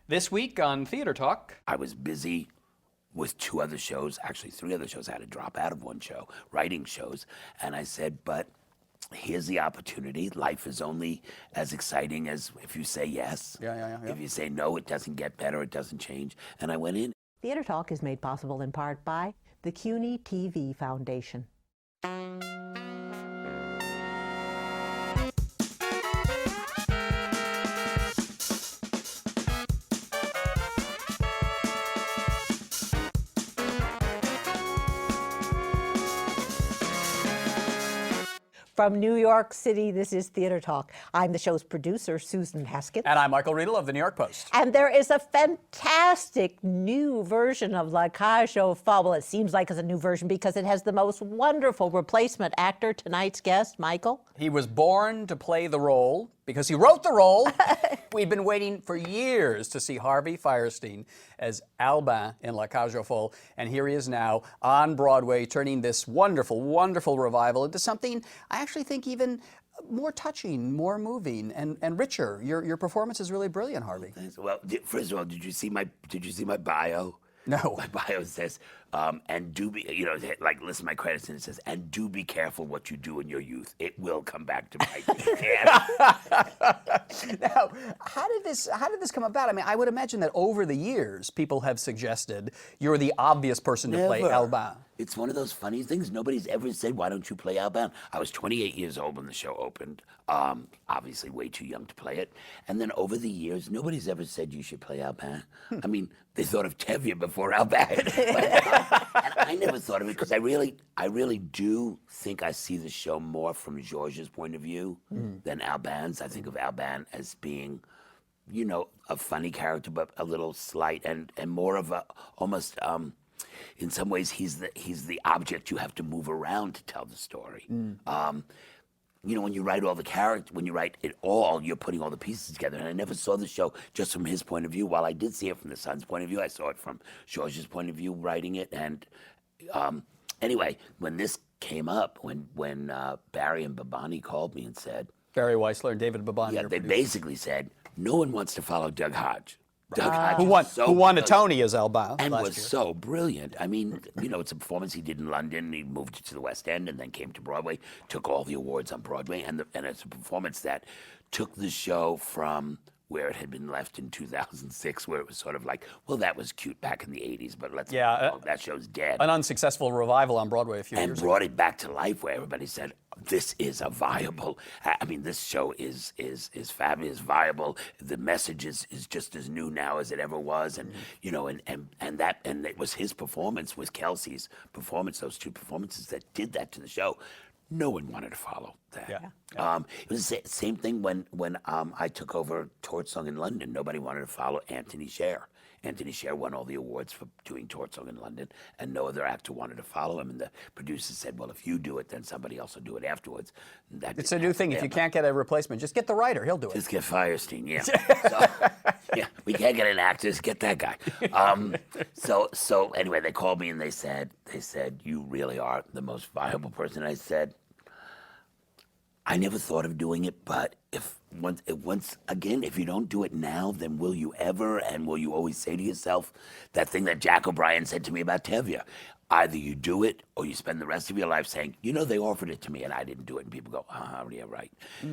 This week on Theater Talk. I was busy with 2 other shows, actually 3 other shows. I had to drop out of one show, writing shows. And I said, but here's the opportunity. Life is only as exciting as if you say yes. Yeah. If you say no, it doesn't get better, it doesn't change. And I went in. Theater Talk is made possible in part by the CUNY TV Foundation. From New York City, this is Theater Talk. I'm the show's producer, Susan Haskett. And I'm Michael Riedel of the New York Post. And there is a fantastic new version of CAGE AUX FOLLES. It seems like it's a new version because it has the most wonderful replacement actor, tonight's guest, Michael. He was born to play the role because he wrote the role. We've been waiting for years to see Harvey Fierstein as Albin in CAGE AUX FOLLES, and here he is now on Broadway, turning this wonderful, wonderful revival into something I actually think even more touching, more moving, and richer. Your performance is really brilliant, Harvey. Well, first of all, did you see my bio? No. My bio says, and do be, like list my credits, and it says, and do be careful what you do in your youth. It will come back to bite you. Now, how did this come about? I mean, I would imagine that over the years, people have suggested you're the obvious person to play Albin. It's one of those funny things. Nobody's ever said, why don't you play Albin? I was 28 years old when the show opened. Obviously way too young to play it. And then over the years, nobody's ever said you should play Albin. I mean, they thought of Tevye before Albin. And I never thought of it because I really do think I see the show more from Georges' point of view than Albin's. I think of Albin as being, a funny character, but a little slight and more of a almost. In some ways, he's the object you have to move around to tell the story. When you write all the characters, when you write it all, you're putting all the pieces together. And I never saw the show just from his point of view. While I did see it from the son's point of view, I saw it from Georges' point of view, writing it. And anyway, when this came up, when Barry and Babani called me and said, Barry Weissler and David Babani. yeah, they basically said, no one wants to follow Doug Hodge. Doug Hodge who won a Tony as Albin and last was year. So brilliant. I mean, it's a performance he did in London. He moved it to the West End and then came to Broadway, took all the awards on Broadway, and it's a performance that took the show from where it had been left in 2006, where it was sort of like, well, that was cute back in the 80s, but that show's dead. An unsuccessful revival on Broadway a few years ago. And brought it back to life where everybody said, this is a viable, I mean, this show is fabulous, viable. The message is just as new now as it ever was. And, and it was his performance, was Kelsey's performance, those 2 performances that did that to the show. No one wanted to follow that. Yeah. It was the same thing when I took over Torch Song in London. Nobody wanted to follow Anthony Sher. Anthony Sher won all the awards for doing Torch Song in London, and no other actor wanted to follow him. And the producers said, well, if you do it, then somebody else will do it afterwards. It's a new thing. If you can't get a replacement, just get the writer. He'll do it. Just get Fierstein, yeah. Yeah, we can't get an actor, just get that guy. So anyway, they called me and they said, you really are the most viable person. I said, I never thought of doing it, but once again, if you don't do it now, then will you ever? And will you always say to yourself that thing that Jack O'Brien said to me about Tevye? Either you do it or you spend the rest of your life saying, they offered it to me and I didn't do it. And people go, yeah, right.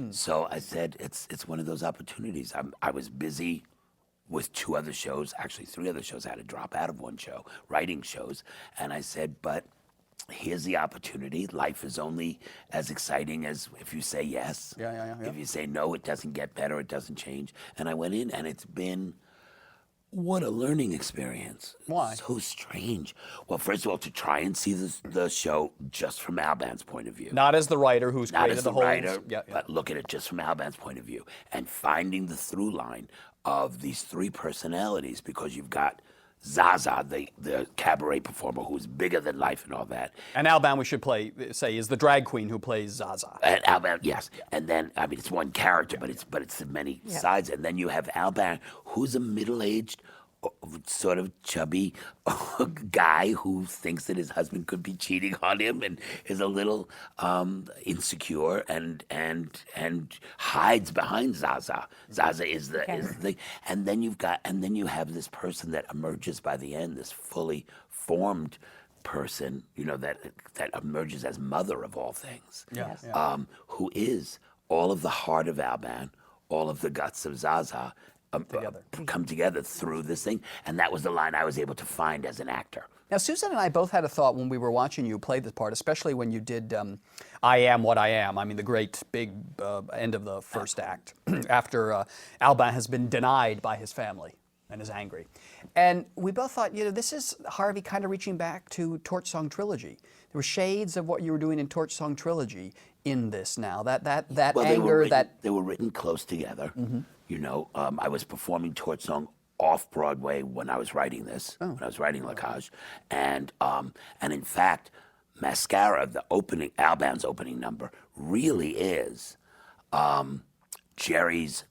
So I said, it's one of those opportunities. I was busy with 2 other shows, actually 3 other shows. I had to drop out of one show, writing shows. And I said, but here's the opportunity. Life is only as exciting as if you say yes. Yeah. If you say no, it doesn't get better, it doesn't change. And I went in, and it's been, what a learning experience. Why? So strange. Well, first of all, to try and see the show just from Albin's point of view. Not as the writer who's Not created as the whole... writer, but look at it just from Albin's point of view. And finding the through line of these 3 personalities, because you've got Zaza, the cabaret performer who's bigger than life and all that. And Albin, we should say, is the drag queen who plays Zaza. And Albin, yes. And then, I mean, it's one character, but it's the many sides. And then you have Albin, who's a middle-aged, sort of chubby guy who thinks that his husband could be cheating on him and is a little insecure and hides behind Zaza. Zaza is the thing, and then you have this person that emerges by the end, this fully formed person, you know, that emerges as mother of all things, who is all of the heart of Albin, all of the guts of Zaza. Come together through this thing, and that was the line I was able to find as an actor. Now, Susan and I both had a thought when we were watching you play this part, especially when you did I Am What I Am. I mean, the great big end of the first act, after Albin has been denied by his family and is angry. And we both thought, you know, this is Harvey kind of reaching back to Torch Song Trilogy. There were shades of what you were doing in Torch Song Trilogy in this now. That Well, anger, they were written close together. You know, I was performing Torch Song off Broadway when I was writing this, when I was writing La Cage, and in fact, Mascara, the opening, Albin's opening number, really is Jerry's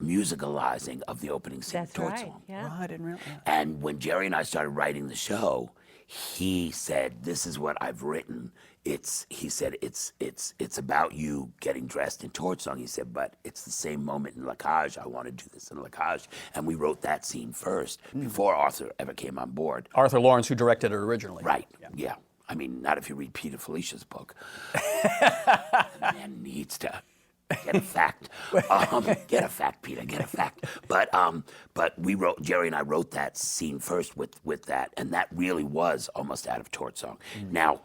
musicalizing of the opening scene of Torch Song. Yeah. Oh, I didn't realize. And when Jerry and I started writing the show, he said, "This is what I've written. He said it's about you getting dressed in Torch Song." He said, "But it's the same moment in La Cage. I want to do this in La Cage." And we wrote that scene first before Arthur ever came on board. Arthur Laurents, who directed it originally. Right. Yeah. I mean, not if you read Peter Felicia's book. The man needs to get a fact. Get a fact, Peter. Get a fact. But Jerry and I wrote that scene first with that, and that really was almost out of Torch Song. Now,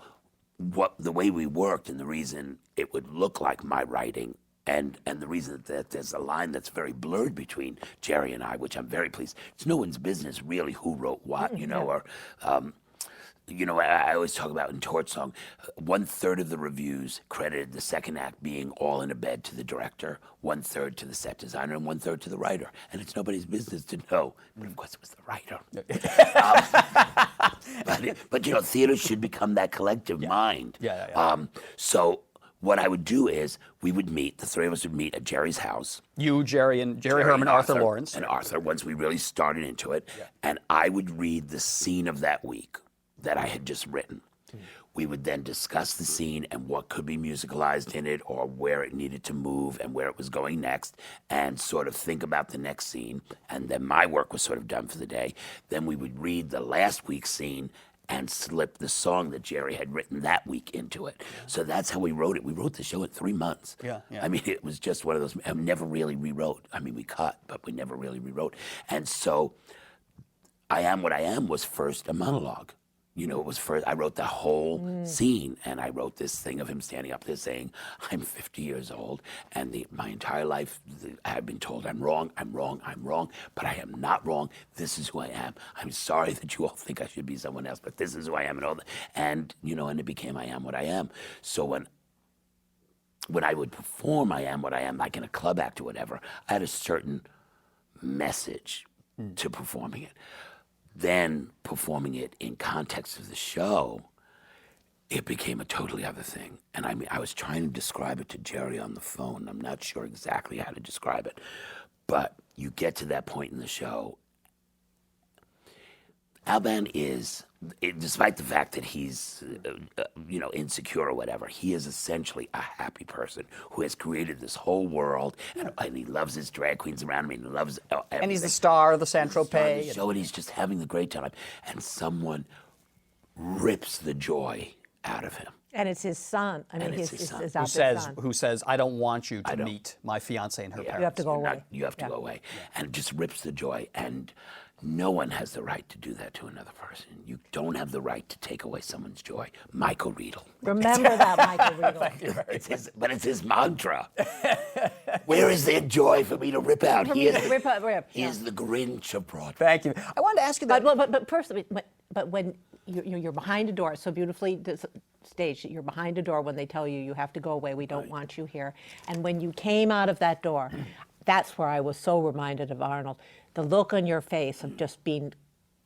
the way we worked, and the reason it would look like my writing, and the reason that there's a line that's very blurred between Jerry and I, which I'm very pleased. It's no one's business really who wrote what, you know, or. You know, I always talk about in Torch Song, 1/3 of the reviews credited the second act being all in a bed to the director, 1/3 to the set designer, and 1/3 to the writer. And it's nobody's business to know, but of course it was the writer. But you know, theater should become that collective mind. So what I would do is we would meet, the three of us would meet at Jerry's house. You, Jerry Herman, Arthur Laurents. And Arthur, once we really started into it. And I would read the scene of that week that I had just written. We would then discuss the scene and what could be musicalized in it, or where it needed to move and where it was going next, and sort of think about the next scene. And then my work was sort of done for the day. Then we would read the last week's scene and slip the song that Jerry had written that week into it. So that's how we wrote it. We wrote the show in 3 months. I mean, it was just one of those, I never really rewrote. I mean, we cut, but we never really rewrote. And so I Am What I Am was first a monologue. You know, it was first, I wrote the whole scene, and I wrote this thing of him standing up there saying, "I'm 50 years old, and my entire life I have been told I'm wrong, but I am not wrong. This is who I am. I'm sorry that you all think I should be someone else, but this is who I am," and all that. And, you know, and it became I Am What I Am. So when I would perform I Am What I Am, like in a club act or whatever, I had a certain message to performing it. Then performing it in context of the show, it became a totally other thing. And I mean, I was trying to describe it to Jerry on the phone. I'm not sure exactly how to describe it, but you get to that point in the show. Albin is, despite the fact that he's, you know, insecure or whatever, he is essentially a happy person who has created this whole world, and he loves his drag queens around him, and he loves everything. And he's the star of the Saint-Tropez. Show, and he's just having the great time. And someone rips the joy out of him. And it's his son. I mean, his his son. Who says, "I don't want you to meet my fiancée and her parents." You have to go away. You have to go away. And it just rips the joy. And no one has the right to do that to another person. You don't have the right to take away someone's joy. Michael Riedel. Remember that, Michael Riedel. But it's his mantra. Where is there joy for me to rip out? He is the Grinch of Broadway. Thank you. I wanted to ask you that. But personally, but when you're behind a door, so beautifully staged, you're behind a door when they tell you you have to go away, we don't want you here. And when you came out of that door, that's where I was so reminded of Arnold. The look on your face of just being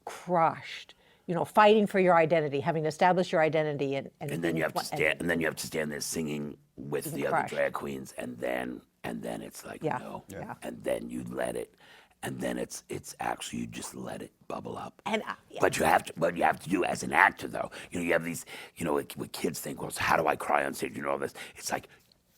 crushed, you know, fighting for your identity, having established your identity, and then you have to stand. And then you have to stand there singing with the other drag queens, and then it's like no, and then you let it, and then it's actually you just let it bubble up. And But you have to do as an actor though. You know, you have these, you know, what kids think, well, so how do I cry on stage? You know all this. It's like,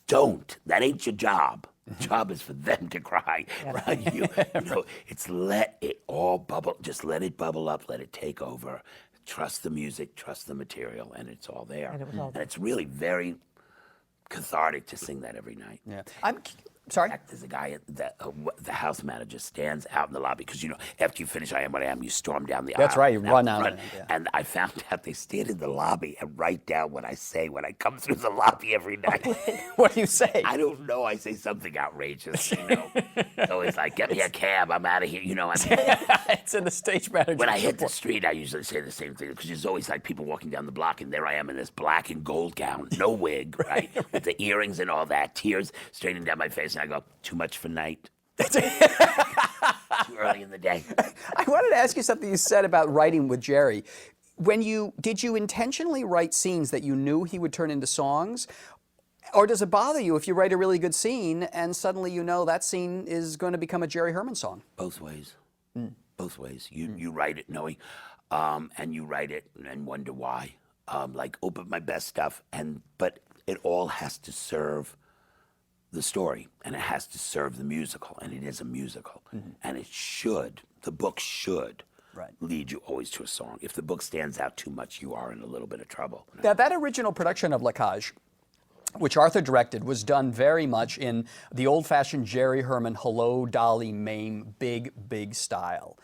don't. That ain't your job. The job is for them to cry, right? You know, it's let it all bubble. Just let it bubble up. Let it take over. Trust the music. Trust the material, and it's all there. And it was all there. It's really very cathartic to sing that every night. Yeah. I'm sorry. There's a guy, the house manager stands out in the lobby because, you know, after you finish I Am What I Am, you storm down the aisle. That's right, you run out. front. And I found out they stand in the lobby and write down what I say when I come through the lobby every night. What do you say? I don't know. I say something outrageous, you know. So it's like, get me a cab. I'm out of here. You know, It's in the stage manager. when I hit the street, I usually say the same thing because there's always like people walking down the block, and there I am in this black and gold gown, no wig, right? With the earrings and all that, tears straining down my face, and I go, too much for night. Too early in the day. I wanted to ask you something you said about writing with Jerry. Did you intentionally write scenes that you knew he would turn into songs? Or does it bother you if you write a really good scene and suddenly you know that scene is going to become a Jerry Herman song? Both ways. Both ways. You write it knowing, and you write it and wonder why. Like open my best stuff, but it all has to serve the story, and it has to serve the musical, and it is a musical, and the book should lead you always to a song. If the book stands out too much, you are in a little bit of trouble. Now, that original production of CAGE, which Arthur directed, was done very much in the old-fashioned Jerry Herman, hello, Dolly, Mame, big style.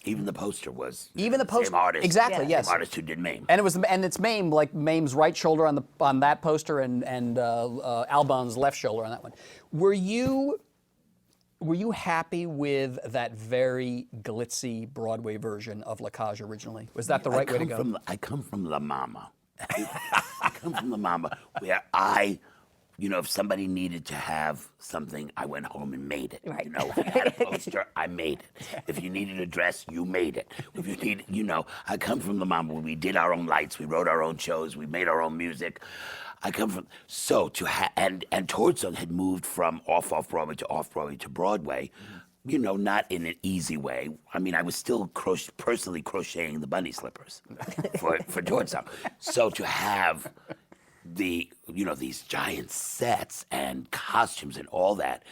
Even the poster was Even the poster, same artist, exactly, yes. same artist who did Mame. And it's Mame, like Mame's right shoulder on that poster, and Albin's left shoulder on that one. Were you happy with that very glitzy Broadway version of CAGE originally? Was that the right way to go? I come from La Mama. I come from La Mama, where you know, if somebody needed to have something, I went home and made it. Right. You know, if you had a poster, I made it. If you needed a dress, you made it. If you need, you know, I come from La Mama, where we did our own lights, we wrote our own shows, we made our own music. I come from, so to and Tortzon had moved from off Broadway to Broadway, you know, not in an easy way. I mean, I was still personally crocheting the bunny slippers for Tortzon. So to have these giant sets and costumes and all that,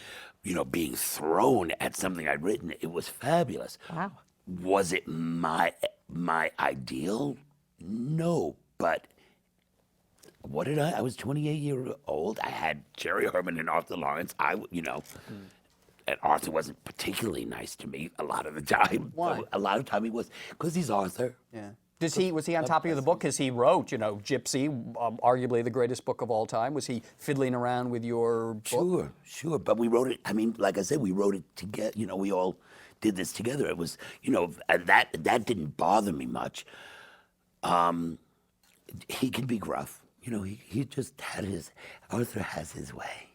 you know, being thrown at something I'd written, it was fabulous. Wow. Was it my ideal? No, but what did I was 28 years old. I had Jerry Herman and Arthur Laurents. And Arthur wasn't particularly nice to me a lot of the time. Why? A lot of time he was, because he's Arthur. Yeah. Was he on top of the book? Because he wrote, you know, Gypsy, arguably the greatest book of all time. Was he fiddling around with your book? Sure. But we wrote it, I mean, like I said, we wrote it together. You know, we all did this together. It was, you know, and that didn't bother me much. He can be gruff. You know, he just had Arthur has his way.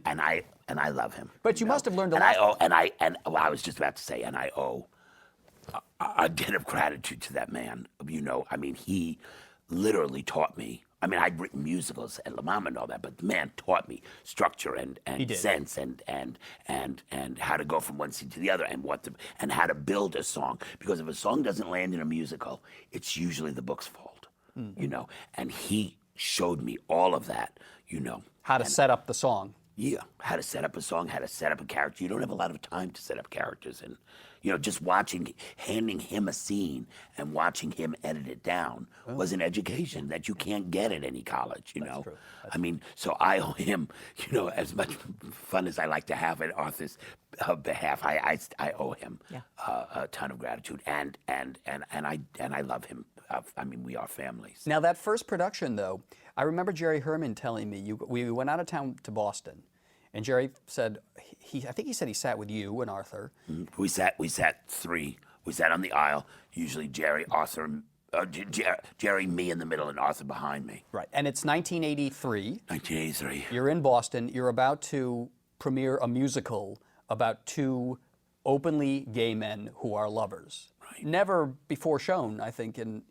and I love him. But you must have learned a lot. lot. I was just about to say, and I owe a debt of gratitude to that man. You know, I mean, he literally taught me. I mean, I'd written musicals at La Mama and all that, but the man taught me structure and sense and how to go from one scene to the other and how to build a song. Because if a song doesn't land in a musical, it's usually the book's fault. You know, and he showed me all of that. You know, How to set up the song. Yeah, how to set up a song, how to set up a character. You don't have a lot of time to set up characters, and you know, just handing him a scene and watching him edit it down was an education that you can't get at any college. You know, I mean, so I owe him. You know, as much fun as I like to have at Arthur's behalf, I owe him a ton of gratitude, and I love him. I mean, we are families. Now, that first production, though, I remember Jerry Herman telling me, we went out of town to Boston, and Jerry said, I think he said he sat with you and Arthur. We sat three. We sat on the aisle, usually Jerry, Arthur, Jerry, me in the middle, and Arthur behind me. Right, and it's 1983. 1983. You're in Boston. You're about to premiere a musical about two openly gay men who are lovers. Right. Never before shown, I think, in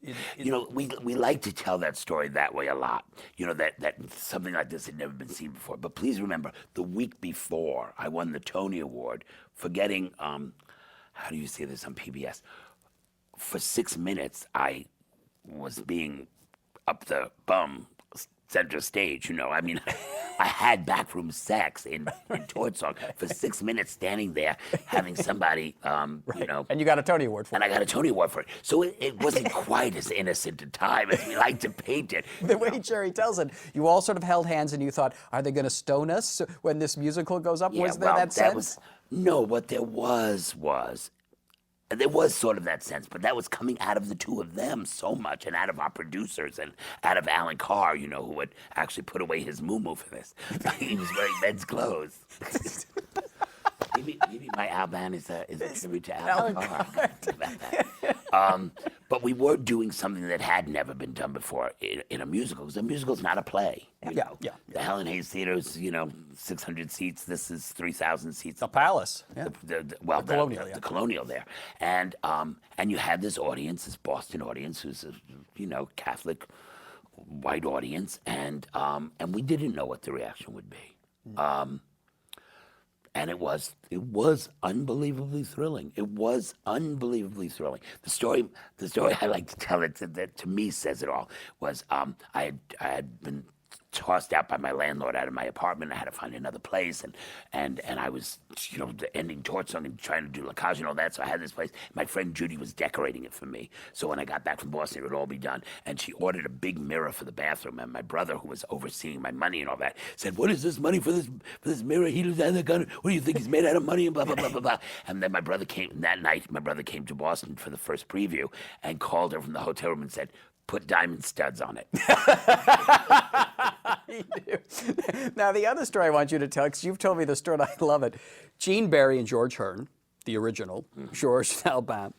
You know, we like to tell that story that way a lot. You know, that something like this had never been seen before. But please remember, the week before, I won the Tony Award for getting, how do you say this on PBS? For 6 minutes, I was being up the bum center stage, you know. I mean, I had backroom sex in Torch Song for 6 minutes, standing there having somebody, you know. And you got a Tony Award for it. And I got a Tony Award for it. So it wasn't quite as innocent a time as we like to paint it. The way Jerry tells it, you all sort of held hands and you thought, are they going to stone us when this musical goes up? Yeah, Was there that sense? No, what there was, there was sort of that sense, but that was coming out of the two of them so much, and out of our producers, and out of Alan Carr, you know, who had actually put away his moo-moo for this. He was wearing men's clothes. Maybe my Albin is a tribute to Alan Carr. But we were doing something that had never been done before in a musical, because a musical's not a play. You know? The Helen Hayes Theater's, you know, 600 seats. This is 3,000 seats. The Palace. Yeah. The Colonial there. And you had this audience, this Boston audience, who's a, you know, Catholic white audience, and we didn't know what the reaction would be. And it was unbelievably thrilling. It was unbelievably thrilling. The story I like to tell that to me says it all was I had been tossed out by my landlord out of my apartment. I had to find another place, and I was, you know, ending Torch Song and trying to do La Cage and all that. So I had this place. My friend Judy was decorating it for me. So when I got back from Boston, it would all be done. And she ordered a big mirror for the bathroom. And my brother, who was overseeing my money and all that, said, "What is this money for this mirror? He doesn't have the gun. What do you think he's made out of money?" And blah blah blah blah blah. And then my brother came that night. My brother came to Boston for the first preview and called her from the hotel room and said, "Put diamond studs on it." He knew. Now, the other story I want you to tell, because you've told me the story and I love it. Gene Barry and George Hearn, the original, Georges and Albin.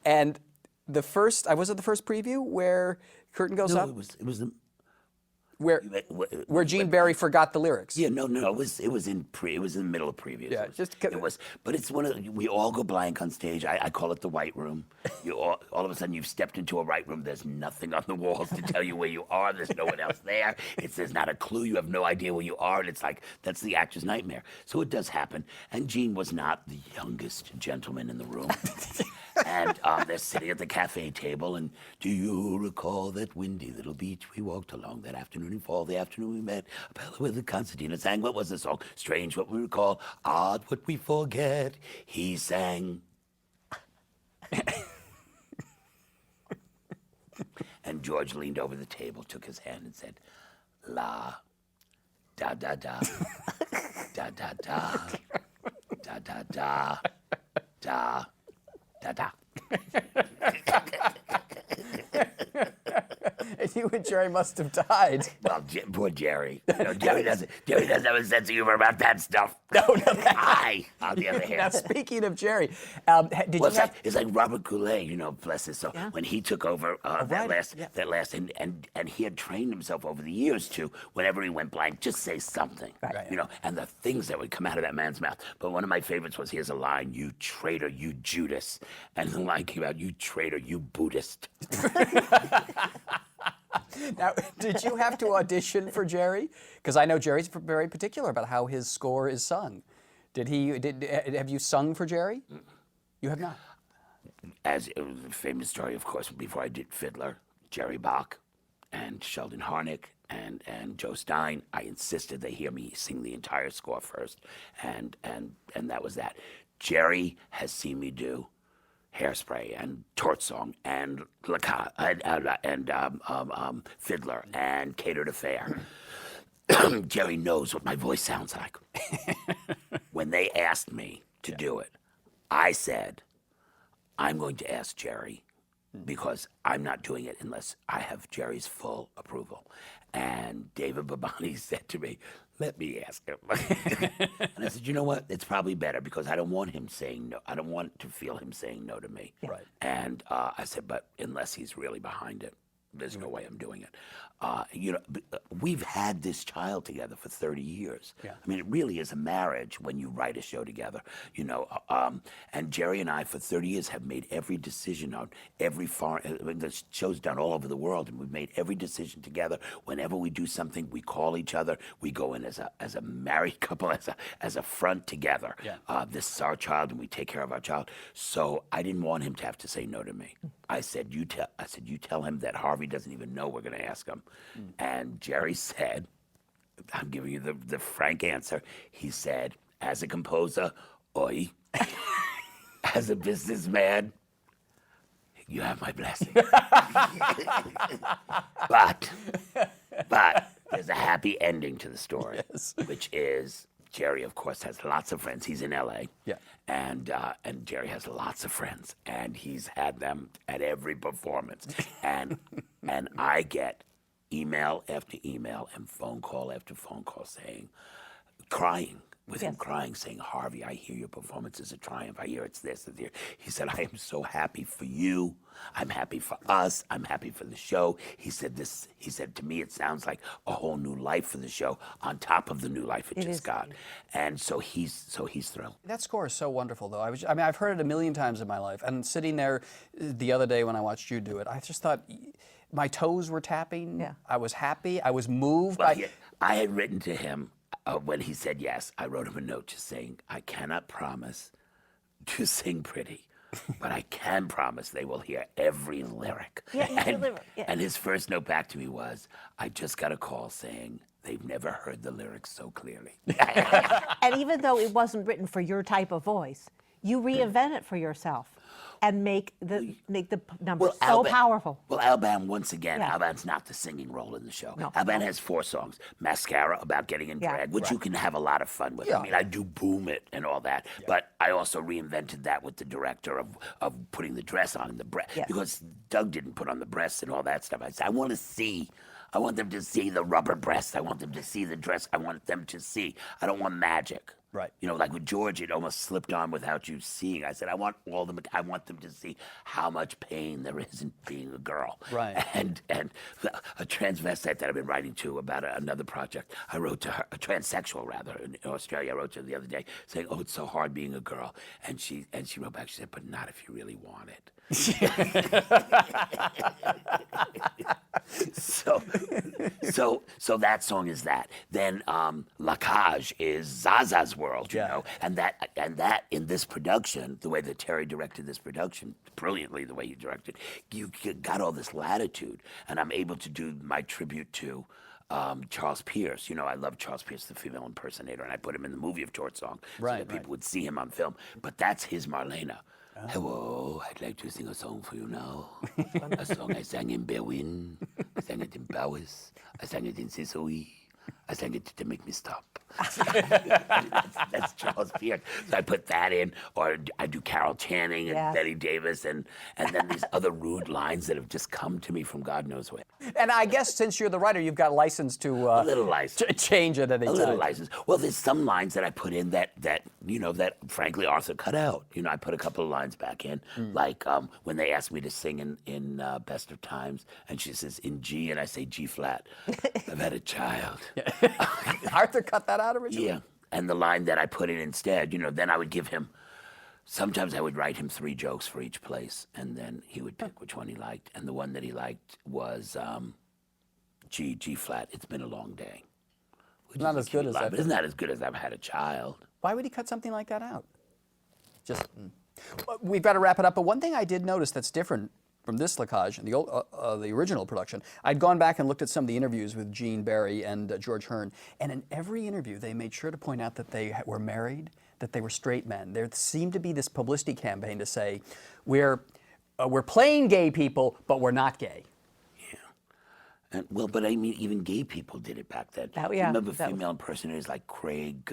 And the first, was it the first preview where curtain goes up? No, it was the... Where Gene Barry forgot the lyrics. Yeah, no, it was in the middle of previews. Yeah, but it's we all go blank on stage. I call it the white room. All of a sudden you've stepped into a white room. There's nothing on the walls to tell you where you are. There's no one else there. There's not a clue. You have no idea where you are, and it's like that's the actor's nightmare. So it does happen. And Gene was not the youngest gentleman in the room. And they're sitting at the cafe table, and do you recall that windy little beach we walked along that afternoon in fall, the afternoon we met, a pillow with a concertina sang, what was the song? Strange what we recall, odd what we forget, he sang. And George leaned over the table, took his hand and said, "La, da da da, da da da, da da da, da. Da-da." And you and Jerry must have died. Well, poor Jerry. You know, Jerry doesn't have a sense of humor about that stuff. No. I, on the other hand. Now, speaking of Jerry, it's like Robert Goulet, you know, bless his soul. Yeah. When he took over that last, and he had trained himself over the years to, whenever he went blank, just say something, you know, and the things that would come out of that man's mouth. But one of my favorites was, here's a line, "You traitor, you Judas," and the line came out, "You traitor, you Buddhist." Now, did you have to audition for Jerry? Because I know Jerry's very particular about how his score is sung. Have you sung for Jerry? You have not. As it was a famous story, of course, before I did Fiddler, Jerry Bach and Sheldon Harnick and Joe Stein, I insisted they hear me sing the entire score first, and that was that. Jerry has seen me do Hairspray and Torch Song and Fiddler and Catered Affair. Jerry knows what my voice sounds like. When they asked me to do it, I said, I'm going to ask Jerry because I'm not doing it unless I have Jerry's full approval. And David Babani said to me, "Let me ask him." And I said, "You know what? It's probably better because I don't want him saying no. I don't want to feel him saying no to me." Right. And I said, "But unless he's really behind it." there's no way I'm doing it. You know, we've had this child together for 30 years. Yeah. I mean, it really is a marriage when you write a show together, you know. And Jerry and I, for 30 years, have made every decision on every foreign, I mean, the show's done all over the world, and we've made every decision together. Whenever we do something, we call each other. We go in as a married couple, as a front together. Yeah. This is our child, and we take care of our child. So I didn't want him to have to say no to me. I said, you tell him that Harvey doesn't even know we're going to ask him. And Jerry said, I'm giving you the frank answer. He said, as a composer, oi. As a businessman, you have my blessing. But there's a happy ending to the story, Yes. which is Jerry, of course, has lots of friends. He's in L.A. Yeah. And Jerry has lots of friends, and he's had them at every performance. And I get email after email and phone call after phone call crying with him, crying, saying, Harvey, I hear your performance is a triumph. I hear it's this, it's here. He said, I am so happy for you. I'm happy for us. I'm happy for the show. He said, to me, it sounds like a whole new life for the show on top of the new life it just got. And so he's thrilled. That score is so wonderful, though. I mean, I've heard it a million times in my life. And sitting there the other day when I watched you do it, I just thought my toes were tapping. Yeah. I was happy. I was moved. Well, I had written to him when he said yes. I wrote him a note just saying, I cannot promise to sing pretty, but I can promise they will hear every lyric. Yeah, every lyric, yeah. And his first note back to me was, I just got a call saying they've never heard the lyrics so clearly. And even though it wasn't written for your type of voice, you reinvent it for yourself and make the numbers so powerful. Well, Albin, once again, Yeah. Albin's not the singing role in the show. No, Albin has 4 songs. Mascara, about getting in drag, which you can have a lot of fun with. Yeah. I mean, I do Boom It and all that, but I also reinvented that with the director of putting the dress on, the breast, because Doug didn't put on the breasts and all that stuff. I said, I want them to see the rubber breasts. I want them to see the dress. I want them to see. I don't want magic. Right. You know, like with George, it almost slipped on without you seeing. I said, I want them to see how much pain there is in being a girl. Right. And a transvestite that I've been writing to about another project, I wrote to her, a transsexual rather, in Australia, I wrote to her the other day saying, oh, it's so hard being a girl. And she wrote back, she said, but not if you really want it. So that song is that. Then La Cage is Zaza's world, you know, and that in this production, the way that Terry directed this production, brilliantly the way he directed, you got all this latitude, and I'm able to do my tribute to Charles Pierce. You know, I love Charles Pierce, the female impersonator, and I put him in the movie of Torch Song so that people would see him on film. But that's his Marlena. Hello, I'd like to sing a song for you now. A song I sang in Berlin, I sang it in Paris, I sang it in Sicily, I sang it to make me stop. That's Charles Pierce. So I put that in, or I do Carol Channing and Betty Davis, and then these other rude lines that have just come to me from God knows where. And I guess since you're the writer, you've got license to A little license. change it at any A time. little license. Well, there's some lines that I put in that you know, that frankly Arthur cut out. You know, I put a couple of lines back in, like when they asked me to sing in Best of Times, and she says in G, and I say G flat. I've had a child. Arthur cut that out originally? Yeah, and the line that I put in instead, you know, then I would give him, sometimes I would write him 3 jokes for each place, and then he would pick which one he liked, and the one that he liked was G flat, it's been a long day. Not as good as that. It's not as good as I've had a child. Why would he cut something like that out? Just, we've got to wrap it up, but one thing I did notice that's different from this La Cage, the original production, I'd gone back and looked at some of the interviews with Gene Barry and George Hearn, and in every interview they made sure to point out that they were married, that they were straight men. There seemed to be this publicity campaign to say, we're playing gay people, but we're not gay. And, well, but I mean, even gay people did it back then. Remember female impersonators like Craig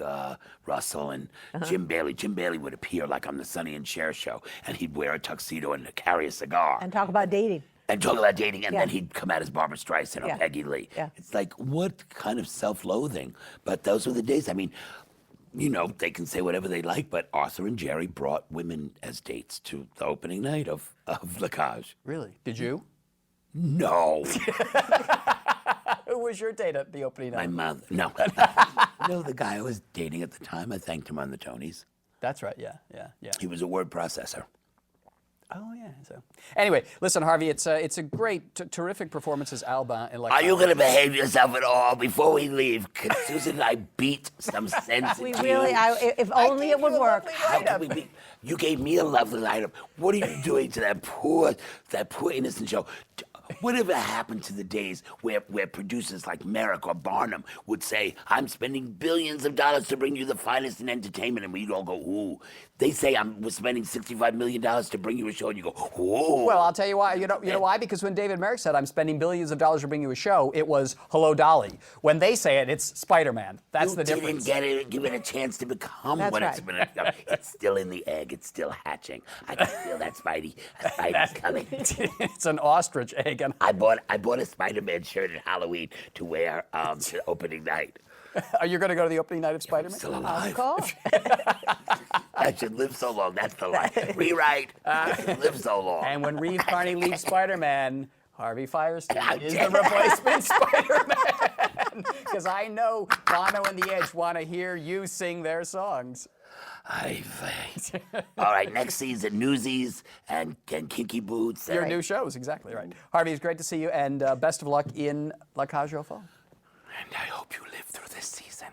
Russell and Jim Bailey. Jim Bailey would appear like on the Sonny and Cher show, and he'd wear a tuxedo and carry a cigar. And talk about dating. And then he'd come out as Barbara Streisand or Peggy Lee. Yeah. It's like, what kind of self-loathing? But those were the days. I mean, you know, they can say whatever they like, but Arthur and Jerry brought women as dates to the opening night of La Cage. Really? Did you? No. Who was your date at the opening My night? mother. No. No, the guy I was dating at the time, I thanked him on the Tonys. That's right, yeah. He was a word processor. Oh, yeah. So, anyway, listen, Harvey, it's a great, terrific performance as Albin in Are you going to behave yourself at all before we leave? Could Susan and I beat some sense We into really, you? if only it would work. How can we be? You gave me a lovely lineup. What are you doing to that poor innocent show? Whatever happened to the days where producers like Merrick or Barnum would say, I'm spending billions of dollars to bring you the finest in entertainment, and we'd all go, ooh. They say we're spending $65 million to bring you a show, and you go, ooh. Well, I'll tell you why. You know why? Because when David Merrick said, I'm spending billions of dollars to bring you a show, it was Hello, Dolly. When they say it, it's Spider-Man. That's the difference. You didn't give it a chance to become That's what right. it's been. It's still in the egg. It's still hatching. I can feel that Spidey's coming. It's an ostrich egg. And I bought a Spider-Man shirt at Halloween to wear to opening night. are you going to go to the opening night of Spider-Man? Still alive. Of course. I should live so long. That's the line. Rewrite. I should live so long. And when Reeve Carney leaves Spider-Man, Harvey Fierstein is the replacement Spider-Man. Because I know Bono and the Edge want to hear you sing their songs. All right, next season, Newsies and Kinky Boots. Your new shows, exactly right. Harvey, it's great to see you, and best of luck in La Cage aux Folles. And I hope you live through this season.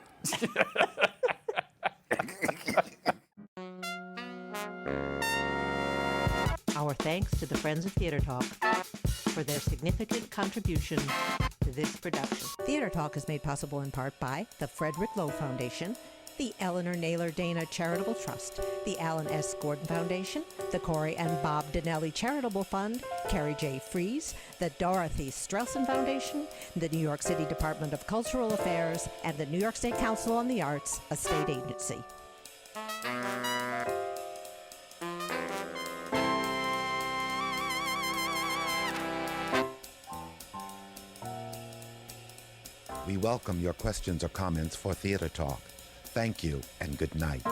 Our thanks to the Friends of Theater Talk for their significant contribution to this production. Theater Talk is made possible in part by the Frederick Loewe Foundation, the Eleanor Naylor Dana Charitable Trust, the Alan S. Gordon Foundation, the CORY and Bob Donnelly Charitable Fund, Carrie J. Fries, the Dorothy STRELSIN Foundation, the New York City Department of Cultural Affairs, and the New York State Council on the Arts, a state agency. We welcome your questions or comments for Theater Talk. Thank you and good night.